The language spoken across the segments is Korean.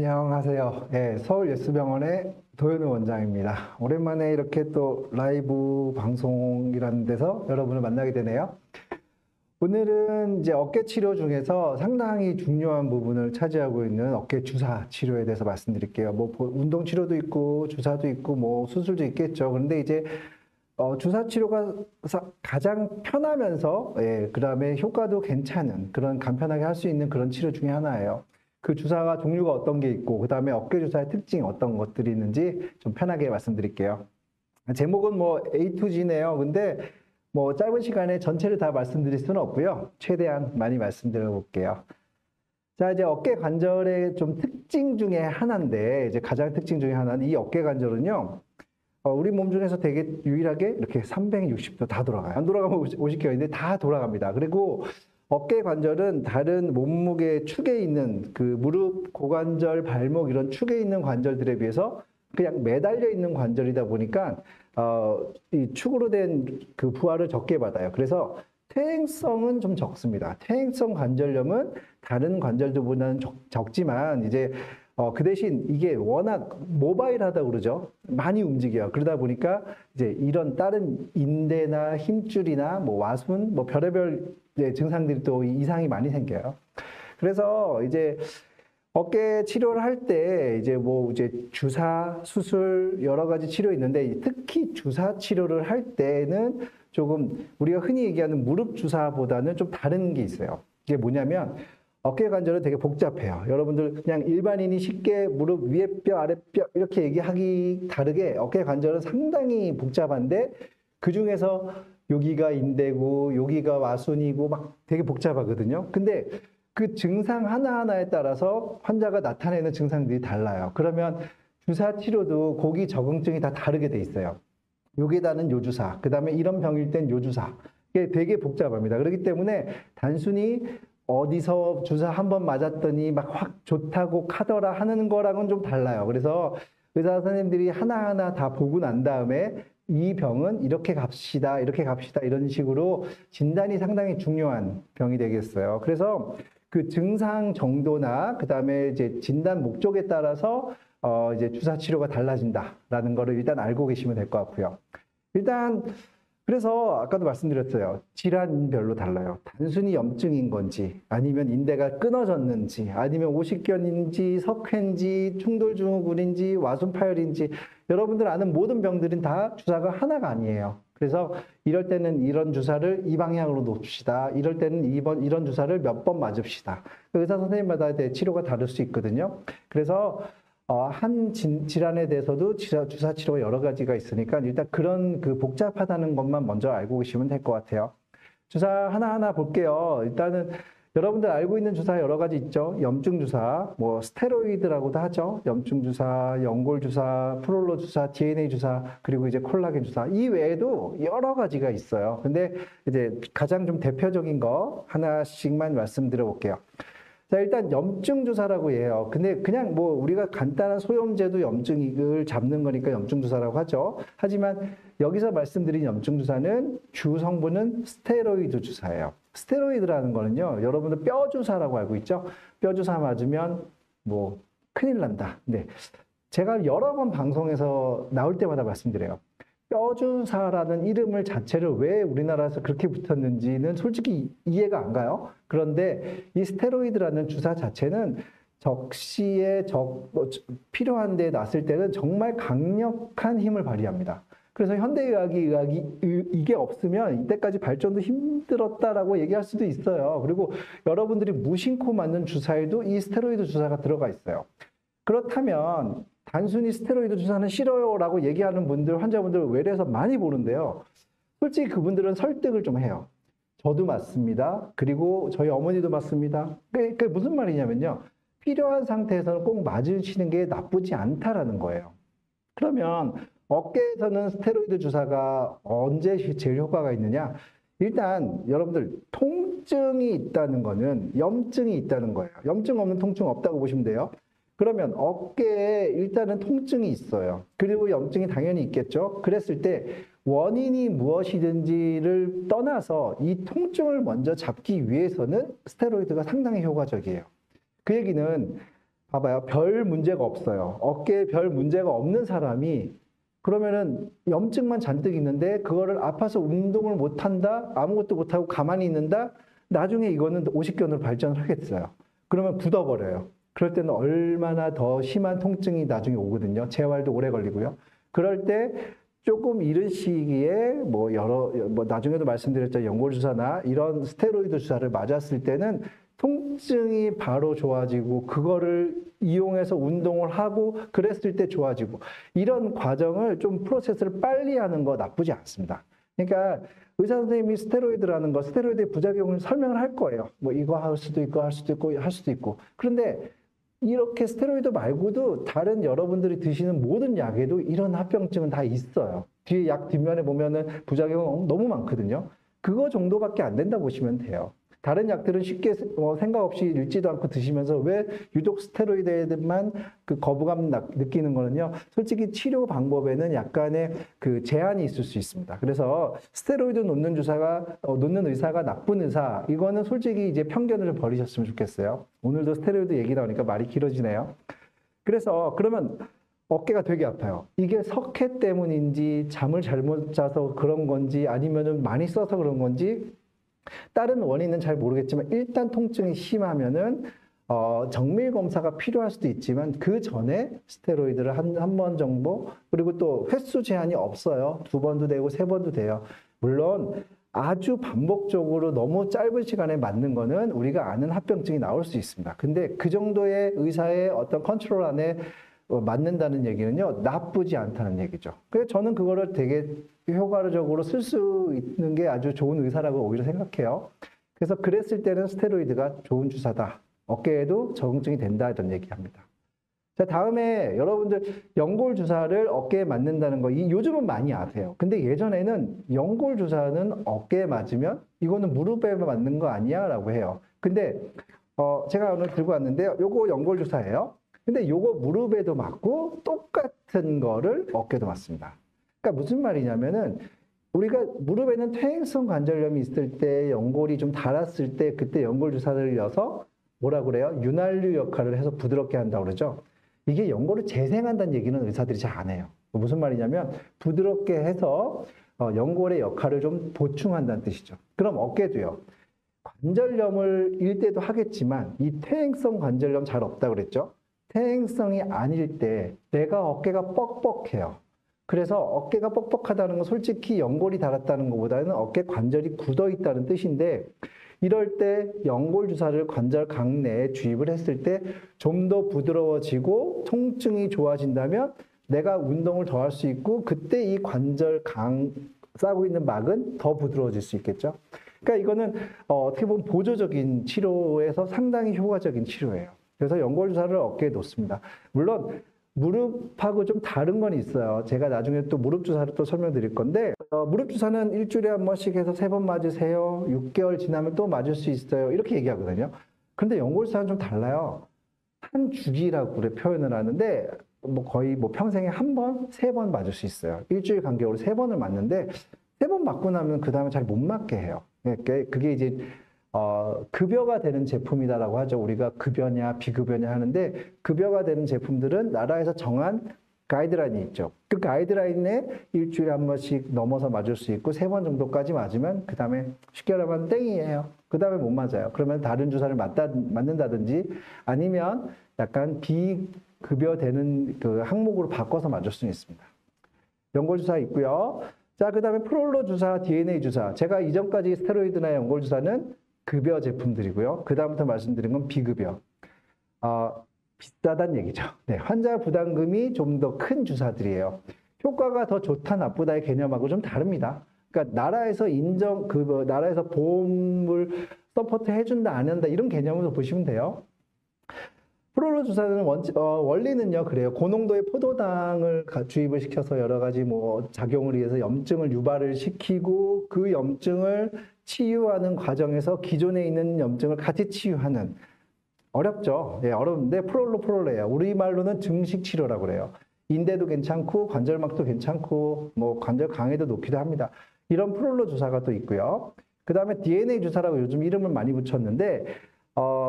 안녕하세요. 네, 서울예수병원의 도현우 원장입니다. 오랜만에 이렇게 또 라이브 방송이라는 데서 여러분을 만나게 되네요. 오늘은 이제 어깨 치료 중에서 상당히 중요한 부분을 차지하고 있는 어깨 주사 치료에 대해서 말씀드릴게요. 뭐 운동 치료도 있고 주사도 있고 뭐 수술도 있겠죠. 그런데 이제 주사 치료가 가장 편하면서 그다음에 효과도 괜찮은 그런 간편하게 할 수 있는 그런 치료 중에 하나예요. 그 주사가 종류가 어떤 게 있고 그다음에 어깨 주사의 특징이 어떤 것들이 있는지 좀 편하게 말씀드릴게요. 제목은 뭐 A to G네요. 근데 뭐 짧은 시간에 전체를 다 말씀드릴 수는 없고요. 최대한 많이 말씀드려 볼게요. 자, 이제 어깨 관절의 좀 특징 중에 하나인데, 이제 가장 특징 중에 하나는 이 어깨 관절은요, 우리 몸 중에서 되게 유일하게 이렇게 360도 다 돌아가요. 안 돌아가면 50개인데 다 돌아갑니다. 그리고 어깨 관절은 다른 몸무게 축에 있는 그 무릎, 고관절, 발목 이런 축에 있는 관절들에 비해서 그냥 매달려 있는 관절이다 보니까 이 축으로 된 그 부하를 적게 받아요. 그래서 퇴행성은 좀 적습니다. 퇴행성 관절염은 다른 관절들보다는 적지만 이제 그 대신 이게 워낙 모바일하다고 그러죠. 많이 움직여요. 그러다 보니까 이제 이런 다른 인대나 힘줄이나 뭐 와순, 뭐 별의별 증상들이 또 이상이 많이 생겨요. 그래서 이제 어깨 치료를 할 때 이제 뭐 이제 주사, 수술 여러 가지 치료 있는데 특히 주사 치료를 할 때는 조금 우리가 흔히 얘기하는 무릎 주사보다는 좀 다른 게 있어요. 이게 뭐냐면 어깨 관절은 되게 복잡해요. 여러분들 그냥 일반인이 쉽게 무릎 위에 뼈, 아래 뼈 이렇게 얘기하기 다르게 어깨 관절은 상당히 복잡한데 그 중에서 여기가 인대고 여기가 와순이고 막 되게 복잡하거든요. 근데 그 증상 하나하나에 따라서 환자가 나타내는 증상들이 달라요. 그러면 주사 치료도 고기 적응증이 다 다르게 돼 있어요. 여기다는 요 주사, 그 다음에 이런 병일 땐 요 주사. 이게 되게 복잡합니다. 그렇기 때문에 단순히 어디서 주사 한 번 맞았더니 막 확 좋다고 카더라 하는 거랑은 좀 달라요. 그래서 의사 선생님들이 하나하나 다 보고 난 다음에 이 병은 이렇게 갑시다, 이렇게 갑시다 이런 식으로 진단이 상당히 중요한 병이 되겠어요. 그래서 그 증상 정도나 그다음에 이제 진단 목적에 따라서 이제 주사 치료가 달라진다라는 거를 일단 알고 계시면 될 것 같고요. 일단 그래서 아까도 말씀드렸어요. 질환별로 달라요. 단순히 염증인 건지 아니면 인대가 끊어졌는지 아니면 오십견인지 석회인지 충돌증후군인지 와순파열인지 여러분들 아는 모든 병들은 다 주사가 하나가 아니에요. 그래서 이럴 때는 이런 주사를 이 방향으로 놓읍시다. 이럴 때는 이런 주사를 몇 번 맞읍시다. 의사 선생님마다 치료가 다를 수 있거든요. 그래서 한 질환에 대해서도 주사 치료가 여러 가지가 있으니까 일단 그런 그 복잡하다는 것만 먼저 알고 계시면 될 것 같아요. 주사 하나하나 볼게요. 일단은 여러분들 알고 있는 주사 여러 가지 있죠. 염증 주사, 뭐 스테로이드라고도 하죠. 염증 주사, 연골 주사, 프롤로 주사, DNA 주사, 그리고 이제 콜라겐 주사. 이 외에도 여러 가지가 있어요. 근데 이제 가장 좀 대표적인 거 하나씩만 말씀드려 볼게요. 자, 일단 염증 주사라고 해요. 근데 그냥 뭐 우리가 간단한 소염제도 염증을 잡는 거니까 염증 주사라고 하죠. 하지만 여기서 말씀드린 염증 주사는 주 성분은 스테로이드 주사예요. 스테로이드라는 거는요, 여러분들 뼈 주사라고 알고 있죠? 뼈 주사 맞으면 뭐 큰일 난다. 네. 제가 여러 번 방송에서 나올 때마다 말씀드려요. 뼈주사라는 이름을 자체를 왜 우리나라에서 그렇게 붙였는지는 솔직히 이해가 안 가요. 그런데 이 스테로이드라는 주사 자체는 적시에 필요한 데 놨을 때는 정말 강력한 힘을 발휘합니다. 그래서 현대의학이 이게 없으면 이때까지 발전도 힘들었다라고 얘기할 수도 있어요. 그리고 여러분들이 무심코 맞는 주사에도 이 스테로이드 주사가 들어가 있어요. 그렇다면 단순히 스테로이드 주사는 싫어요라고 얘기하는 분들, 환자분들 외래에서 많이 보는데요. 솔직히 그분들은 설득을 좀 해요. 저도 맞습니다. 그리고 저희 어머니도 맞습니다. 그게 무슨 말이냐면요. 필요한 상태에서는 꼭 맞으시는 게 나쁘지 않다라는 거예요. 그러면 어깨에서는 스테로이드 주사가 언제 제일 효과가 있느냐? 일단 여러분들 통증이 있다는 거는 염증이 있다는 거예요. 염증 없는 통증 없다고 보시면 돼요. 그러면 어깨에 일단은 통증이 있어요. 그리고 염증이 당연히 있겠죠. 그랬을 때 원인이 무엇이든지를 떠나서 이 통증을 먼저 잡기 위해서는 스테로이드가 상당히 효과적이에요. 그 얘기는 봐봐요. 별 문제가 없어요. 어깨에 별 문제가 없는 사람이 그러면은 염증만 잔뜩 있는데 그거를 아파서 운동을 못한다, 아무것도 못하고 가만히 있는다, 나중에 이거는 오십견으로 발전을 하겠어요. 그러면 굳어버려요. 그럴 때는 얼마나 더 심한 통증이 나중에 오거든요. 재활도 오래 걸리고요. 그럴 때 조금 이른 시기에 뭐 나중에도 말씀드렸죠. 연골주사나 이런 스테로이드 주사를 맞았을 때는 통증이 바로 좋아지고 그거를 이용해서 운동을 하고 그랬을 때 좋아지고 이런 과정을 좀 프로세스를 빨리 하는 거 나쁘지 않습니다. 그러니까 의사 선생님이 스테로이드라는 거, 스테로이드의 부작용을 설명을 할 거예요. 뭐 이거 할 수도 있고 할 수도 있고 할 수도 있고. 그런데 이렇게 스테로이드 말고도 다른 여러분들이 드시는 모든 약에도 이런 합병증은 다 있어요. 뒤에 약 뒷면에 보면은 부작용 너무 많거든요. 그거 정도밖에 안 된다 보시면 돼요. 다른 약들은 쉽게 생각 없이 읽지도 않고 드시면서 왜 유독 스테로이드에만 그 거부감 느끼는 거는요. 솔직히 치료 방법에는 약간의 그 제한이 있을 수 있습니다. 그래서 스테로이드 놓는 놓는 의사가 나쁜 의사, 이거는 솔직히 이제 편견을 좀 버리셨으면 좋겠어요. 오늘도 스테로이드 얘기 나오니까 말이 길어지네요. 그래서 그러면 어깨가 되게 아파요. 이게 석회 때문인지 잠을 잘못 자서 그런 건지 아니면은 많이 써서 그런 건지 다른 원인은 잘 모르겠지만 일단 통증이 심하면은 정밀 검사가 필요할 수도 있지만 그 전에 스테로이드를 한 번 정도, 그리고 또 횟수 제한이 없어요. 2번도 되고 3번도 돼요. 물론 아주 반복적으로 너무 짧은 시간에 맞는 거는 우리가 아는 합병증이 나올 수 있습니다. 근데 그 정도의 의사의 어떤 컨트롤 안에 맞는다는 얘기는요, 나쁘지 않다는 얘기죠. 그래서 저는 그거를 되게 효과적으로 쓸 수 있는 게 아주 좋은 의사라고 오히려 생각해요. 그래서 그랬을 때는 스테로이드가 좋은 주사다. 어깨에도 적응증이 된다. 이런 얘기합니다. 자, 다음에 여러분들 연골 주사를 어깨에 맞는다는 거, 요즘은 많이 아세요. 근데 예전에는 연골 주사는 어깨에 맞으면 이거는 무릎에 맞는 거 아니야? 라고 해요. 근데 제가 오늘 들고 왔는데요. 요거 연골 주사예요. 근데 요거 무릎에도 맞고 똑같은 거를 어깨도 맞습니다. 그러니까 무슨 말이냐면은 우리가 무릎에는 퇴행성 관절염이 있을 때 연골이 좀 닳았을 때 그때 연골 주사를 넣어서 뭐라 그래요? 윤활유 역할을 해서 부드럽게 한다고 그러죠. 이게 연골을 재생한다는 얘기는 의사들이 잘 안 해요. 무슨 말이냐면 부드럽게 해서 연골의 역할을 좀 보충한다는 뜻이죠. 그럼 어깨도요. 관절염을 일때도 하겠지만 이 퇴행성 관절염 잘 없다 그랬죠. 퇴행성이 아닐 때 내가 어깨가 뻑뻑해요. 그래서 어깨가 뻑뻑하다는 건 솔직히 연골이 닳았다는 것보다는 어깨 관절이 굳어 있다는 뜻인데 이럴 때 연골 주사를 관절 강 내에 주입을 했을 때 좀 더 부드러워지고 통증이 좋아진다면 내가 운동을 더 할 수 있고 그때 이 관절 강 싸고 있는 막은 더 부드러워질 수 있겠죠. 그러니까 이거는 어떻게 보면 보조적인 치료에서 상당히 효과적인 치료예요. 그래서 연골 주사를 어깨에 놓습니다. 물론 무릎하고 좀 다른 건 있어요. 제가 나중에 또 무릎 주사를 또 설명드릴 건데 무릎 주사는 일주일에 한 번씩 해서 3번 맞으세요. 6개월 지나면 또 맞을 수 있어요. 이렇게 얘기하거든요. 그런데 연골 주사는 좀 달라요. 한 주기라고 그래 표현을 하는데 뭐 거의 뭐 평생에 한 번, 3번 맞을 수 있어요. 일주일 간격으로 3번을 맞는데 3번 맞고 나면 그 다음에 잘 못 맞게 해요. 그게 이제 급여가 되는 제품이다라고 하죠. 우리가 급여냐 비급여냐 하는데 급여가 되는 제품들은 나라에서 정한 가이드라인이 있죠. 그 가이드라인에 일주일에 한 번씩 넘어서 맞을 수 있고 3번 정도까지 맞으면 그 다음에 쉽게 말하면 땡이에요. 그 다음에 못 맞아요. 그러면 다른 주사를 맞는다든지 아니면 약간 비급여 되는 그 항목으로 바꿔서 맞을 수는 있습니다. 연골 주사 있고요. 자, 그 다음에 프롤로 주사, DNA 주사. 제가 이전까지 스테로이드나 연골 주사는 급여 제품들이고요. 그 다음부터 말씀드린 건 비급여. 비싸다는 얘기죠. 네, 환자 부담금이 좀 더 큰 주사들이에요. 효과가 더 좋다, 나쁘다의 개념하고 좀 다릅니다. 그러니까 나라에서 나라에서 보험을 서포트 해준다, 안 한다, 이런 개념으로 보시면 돼요. 프롤로 주사는 원리는요, 그래요. 고농도의 포도당을 주입을 시켜서 여러 가지 뭐 작용을 위해서 염증을 유발을 시키고 그 염증을 치유하는 과정에서 기존에 있는 염증을 같이 치유하는, 어렵죠. 예, 어려운데 프롤로예요. 우리말로는 증식 치료라고 그래요. 인대도 괜찮고 관절막도 괜찮고 뭐 관절 강해도 놓기도 합니다. 이런 프롤로 주사가 또 있고요. 그 다음에 DNA 주사라고 요즘 이름을 많이 붙였는데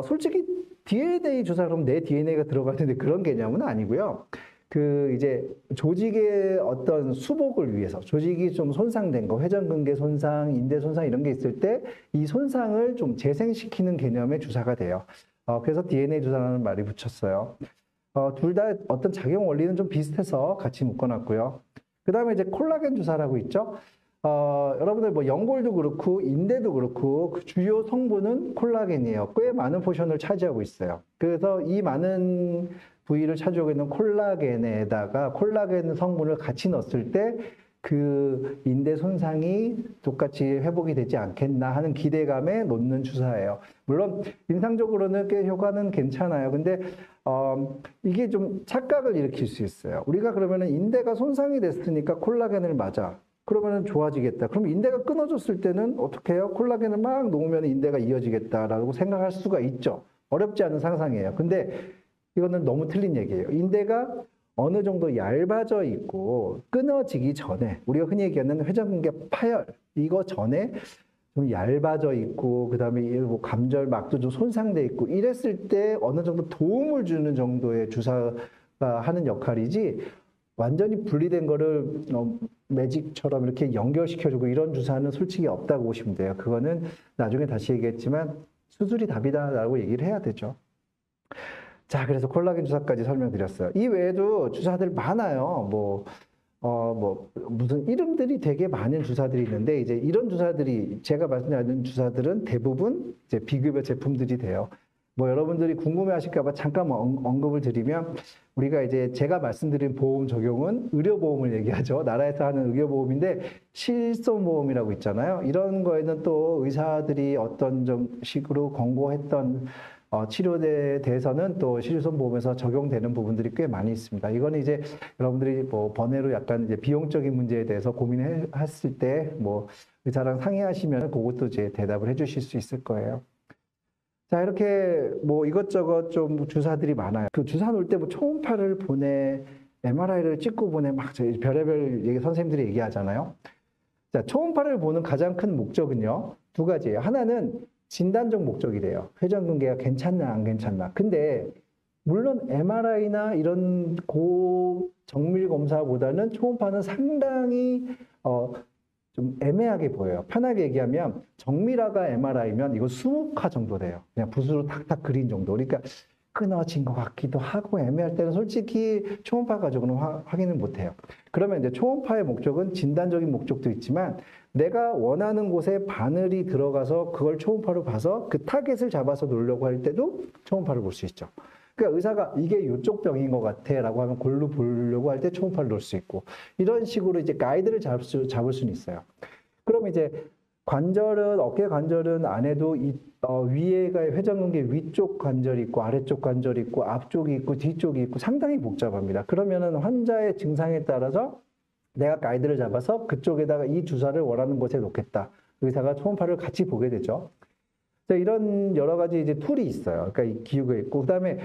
솔직히 DNA 주사 그럼 내 DNA가 들어가는데 그런 개념은 아니고요. 그 이제 조직의 어떤 수복을 위해서 조직이 좀 손상된 거, 회전근개 손상, 인대 손상 이런 게 있을 때 이 손상을 좀 재생시키는 개념의 주사가 돼요. 그래서 DNA 주사라는 말이 붙였어요. 둘 다 어떤 작용 원리는 좀 비슷해서 같이 묶어놨고요. 그 다음에 이제 콜라겐 주사라고 있죠. 여러분들 뭐 연골도 그렇고 인대도 그렇고 그 주요 성분은 콜라겐이에요. 꽤 많은 포션을 차지하고 있어요. 그래서 이 많은 부위를 차지하고 있는 콜라겐에다가 콜라겐 성분을 같이 넣었을 때 그 인대 손상이 똑같이 회복이 되지 않겠나 하는 기대감에 놓는 주사예요. 물론 임상적으로는 꽤 효과는 괜찮아요. 근데 이게 좀 착각을 일으킬 수 있어요. 우리가 그러면은 인대가 손상이 됐으니까 콜라겐을 맞아. 그러면은 좋아지겠다. 그럼 인대가 끊어졌을 때는 어떻게 해요? 콜라겐을 막 놓으면 인대가 이어지겠다라고 생각할 수가 있죠. 어렵지 않은 상상이에요. 근데 이거는 너무 틀린 얘기예요. 인대가 어느 정도 얇아져 있고 끊어지기 전에 우리가 흔히 얘기하는 회전근개 파열 이거 전에 좀 얇아져 있고 그다음에 뭐 관절막도 좀 손상돼 있고 이랬을 때 어느 정도 도움을 주는 정도의 주사가 하는 역할이지 완전히 분리된 거를 매직처럼 이렇게 연결시켜주고 이런 주사는 솔직히 없다고 보시면 돼요. 그거는 나중에 다시 얘기했지만 수술이 답이다라고 얘기를 해야 되죠. 자, 그래서 콜라겐 주사까지 설명드렸어요. 이 외에도 주사들 많아요. 무슨 이름들이 되게 많은 주사들이 있는데, 이제 이런 주사들이, 제가 말씀드린 주사들은 대부분 이제 비급여 제품들이 돼요. 뭐 여러분들이 궁금해 하실까봐 잠깐 언급을 드리면, 우리가 이제 제가 말씀드린 보험 적용은 의료보험을 얘기하죠. 나라에서 하는 의료보험인데, 실손보험이라고 있잖아요. 이런 거에는 또 의사들이 어떤 식으로 권고했던 치료에 대해서는 또 실손보험에서 적용되는 부분들이 꽤 많이 있습니다. 이거는 이제 여러분들이 뭐 번외로 약간 이제 비용적인 문제에 대해서 고민했을 때 뭐 의사랑 상의하시면 그것도 이제 대답을 해주실 수 있을 거예요. 자, 이렇게 뭐 이것저것 좀 주사들이 많아요. 그 주사 놓을 때 뭐 초음파를 보내, MRI를 찍고 보내, 막 저희 별의별 얘기 선생님들이 얘기하잖아요. 자, 초음파를 보는 가장 큰 목적은요, 두 가지예요. 하나는 진단적 목적이래요. 회전근개가 괜찮나 안 괜찮나. 근데 물론 MRI나 이런 고정밀 검사보다는 초음파는 상당히 좀 애매하게 보여요. 편하게 얘기하면 정밀화가 MRI면 이거 수목화 정도 돼요. 그냥 붓으로 탁탁 그린 정도. 그러니까 끊어진 것 같기도 하고 애매할 때는 솔직히 초음파 가지고는 확인을 못해요. 그러면 이제 초음파의 목적은 진단적인 목적도 있지만 내가 원하는 곳에 바늘이 들어가서 그걸 초음파로 봐서 그 타겟을 잡아서 놓으려고 할 때도 초음파를 볼 수 있죠. 그러니까 의사가 이게 이쪽 병인 것 같아 라고 하면 골로 보려고 할 때 초음파를 놓을 수 있고 이런 식으로 이제 가이드를 잡을 수는 있어요. 그럼 이제 관절은 어깨 관절은 안 해도 위에가 회전근개 위쪽 관절이 있고 아래쪽 관절이 있고 앞쪽이 있고 뒤쪽이 있고 상당히 복잡합니다. 그러면은 환자의 증상에 따라서 내가 가이드를 잡아서 그쪽에다가 이 주사를 원하는 곳에 놓겠다. 의사가 초음파를 같이 보게 되죠. 이런 여러 가지 이제 툴이 있어요. 그러니까 이 기구가 있고 그다음에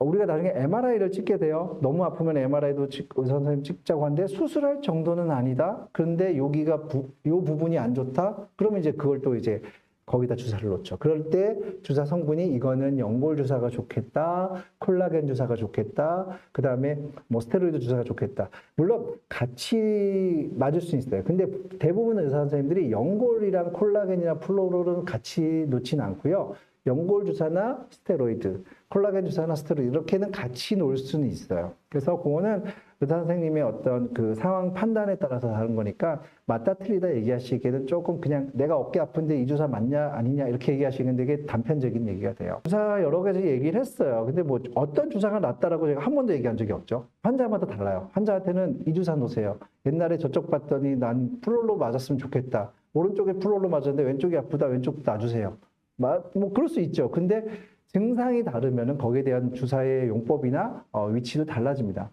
우리가 나중에 MRI를 찍게 돼요. 너무 아프면 MRI도 의사 선생님 찍자고 하는데 수술할 정도는 아니다. 그런데 여기가 요 부분이 안 좋다. 그러면 이제 그걸 또 이제 거기다 주사를 놓죠. 그럴 때 주사 성분이 이거는 연골 주사가 좋겠다, 콜라겐 주사가 좋겠다, 그 다음에 뭐 스테로이드 주사가 좋겠다. 물론 같이 맞을 수 있어요. 근데 대부분 의사 선생님들이 연골이랑 콜라겐이나 플로롤은 같이 놓지는 않고요. 연골 주사나 스테로이드, 콜라겐 주사나 스테로이드 이렇게는 같이 놓을 수는 있어요. 그래서 그거는 의사 선생님의 어떤 그 상황 판단에 따라서 다른 거니까 맞다 틀리다 얘기하시기에는 조금 그냥 내가 어깨 아픈데 이 주사 맞냐 아니냐 이렇게 얘기하시는 되게 단편적인 얘기가 돼요. 주사 여러 가지 얘기를 했어요. 근데 뭐 어떤 주사가 낫다라고 제가 한 번도 얘기한 적이 없죠. 환자마다 달라요. 환자한테는 이 주사 놓으세요. 옛날에 저쪽 봤더니 난 플롤로 맞았으면 좋겠다. 오른쪽에 플롤로 맞았는데 왼쪽이 아프다. 왼쪽 놔주세요. 뭐 그럴 수 있죠. 근데 증상이 다르면은 거기에 대한 주사의 용법이나 위치도 달라집니다.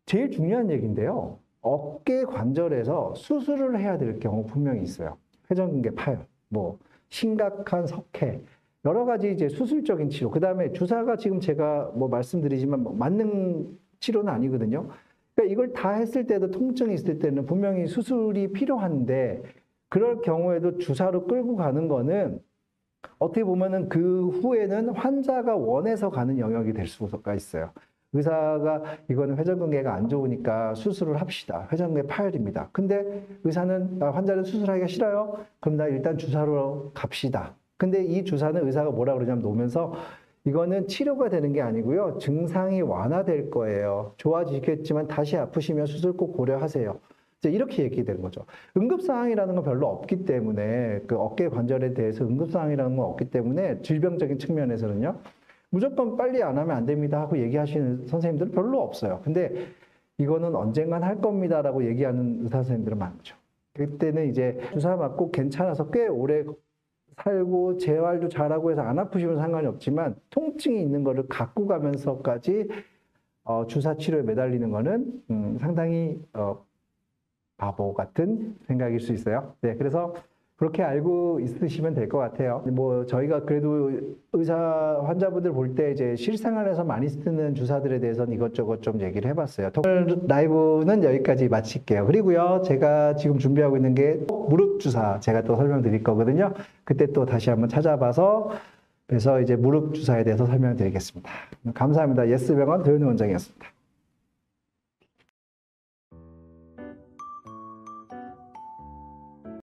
제일 중요한 얘기인데요. 어깨 관절에서 수술을 해야 될 경우 분명히 있어요. 회전근개 파열, 뭐 심각한 석회, 여러 가지 이제 수술적인 치료. 그 다음에 주사가 지금 제가 뭐 말씀드리지만 맞는 치료는 아니거든요. 그러니까 이걸 다 했을 때도 통증이 있을 때는 분명히 수술이 필요한데 그럴 경우에도 주사로 끌고 가는 거는 어떻게 보면은 그 후에는 환자가 원해서 가는 영역이 될 수가 있어요. 의사가 이거는 회전근개가 안 좋으니까 수술을 합시다. 회전근개 파열입니다. 근데 의사는 환자는 수술하기가 싫어요. 그럼 나 일단 주사로 갑시다. 근데 이 주사는 의사가 뭐라 그러냐면 놓으면서 이거는 치료가 되는 게 아니고요. 증상이 완화될 거예요. 좋아지겠지만 다시 아프시면 수술 꼭 고려하세요. 이제 이렇게 얘기되는 거죠. 응급사항이라는 건 별로 없기 때문에 그 어깨 관절에 대해서 응급사항이라는 건 없기 때문에 질병적인 측면에서는요. 무조건 빨리 안 하면 안 됩니다 하고 얘기하시는 선생님들은 별로 없어요. 근데 이거는 언젠간 할 겁니다라고 얘기하는 의사 선생님들은 많죠. 그때는 이제 주사 맞고 괜찮아서 꽤 오래 살고 재활도 잘하고 해서 안 아프시면 상관이 없지만 통증이 있는 거를 갖고 가면서까지 주사 치료에 매달리는 거는 상당히 바보 같은 생각일 수 있어요. 네, 그래서 그렇게 알고 있으시면 될 것 같아요. 뭐 저희가 그래도 의사 환자분들 볼 때 이제 실생활에서 많이 쓰는 주사들에 대해서는 이것저것 좀 얘기를 해봤어요. 오늘 라이브는 여기까지 마칠게요. 그리고요, 제가 지금 준비하고 있는 게 무릎 주사 제가 또 설명드릴 거거든요. 그때 또 다시 한번 찾아봐서 그래서 이제 무릎 주사에 대해서 설명드리겠습니다. 감사합니다. 예스병원 도현우 원장이었습니다.